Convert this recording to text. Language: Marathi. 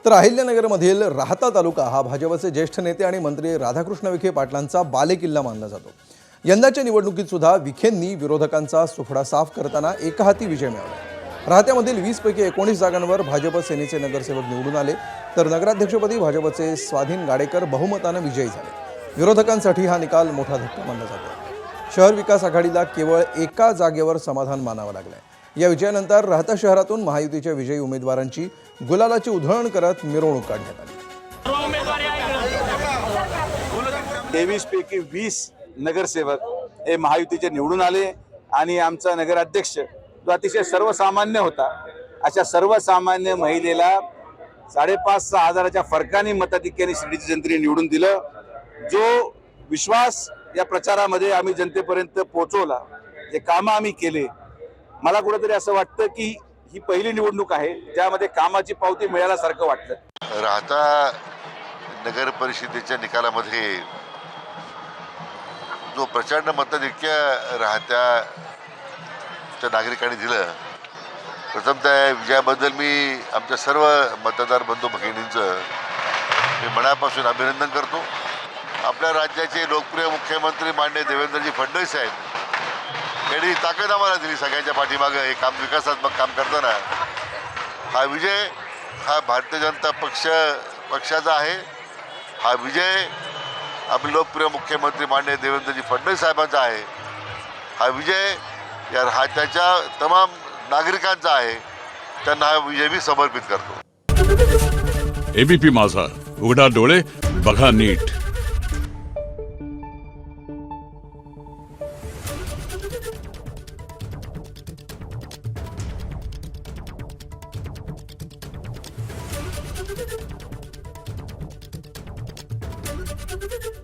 तर अहिल्यानगरमधील राहता तालुका हा भाजपचे ज्येष्ठ नेते आणि मंत्री राधाकृष्ण विखे पाटलांचा बालेकिल्ला मानला जातो। यंदाच्या निवडणुकीत सुद्धा विखेंनी विरोधकांचा सुफडा साफ करताना एकहाती विजय मिळवला। राहत्यामधील 20 पैकी 19 जागांवर भाजप सेनेचे नगरसेवक निवडून आले, तर नगराध्यक्षपदी भाजपचे स्वाधीन गाडेकर बहुमताने विजयी झाले। विरोधकांसाठी हा निकाल मोठा धक्का मानला जातो। शहर विकास आघाडीला केवळ एका जागेवर समाधान मानावं लागलंय। या विजयानंतर राहता शहरातून महायुतीच्या विजयी उमेदवारांची गुलालाची उधळण करत मिरवणूक काढण्यात आली। 23 पैकी 20 नगरसेवक हे महायुतीचे निवडून आले आणि आमचा नगराध्यक्ष जो अतिशय सर्वसामान्य होता, अशा सर्वसामान्य महिलेला 5,500-6 हजाराच्या फरकाने मताधिक्याने शिर्डीच्या जनतेने निवडून दिलं। जो विश्वास या प्रचारामध्ये आम्ही जनतेपर्यंत पोहोचवला, जे कामं आम्ही केले, मला कुठेतरी असं वाटतं की ही पहिली निवडणूक आहे ज्यामध्ये कामाची पावती मिळाल्यासारखं वाटतं। राहता नगर परिषदेच्या निकालामध्ये जो प्रचंड मताधिक्य राहत्याच्या नागरिकांनी दिलं, प्रथमतः विजयाबद्दल मी आमच्या सर्व मतदार बंधू भगिनींचं मी मनापासून अभिनंदन करतो। आपल्या राज्याचे लोकप्रिय मुख्यमंत्री माननीय देवेंद्रजी फडणवीस साहेब यांनी ताकद आम्हाला दिली सगळ्यांच्या पाठीमागं हे काम, विकासात्मक काम करताना। हा विजय हा भारतीय जनता पक्षाचा आहे। हा विजय आपले लोकप्रिय मुख्यमंत्री माननीय देवेंद्रजी फडणवीस साहेबांचा आहे। हा विजय या राज्याच्या तमाम नागरिकांचा आहे। त्यांना हा विजय मी समर्पित करतो। एबीपी माझा, उघडा डोळे बघा नीट। Thank you.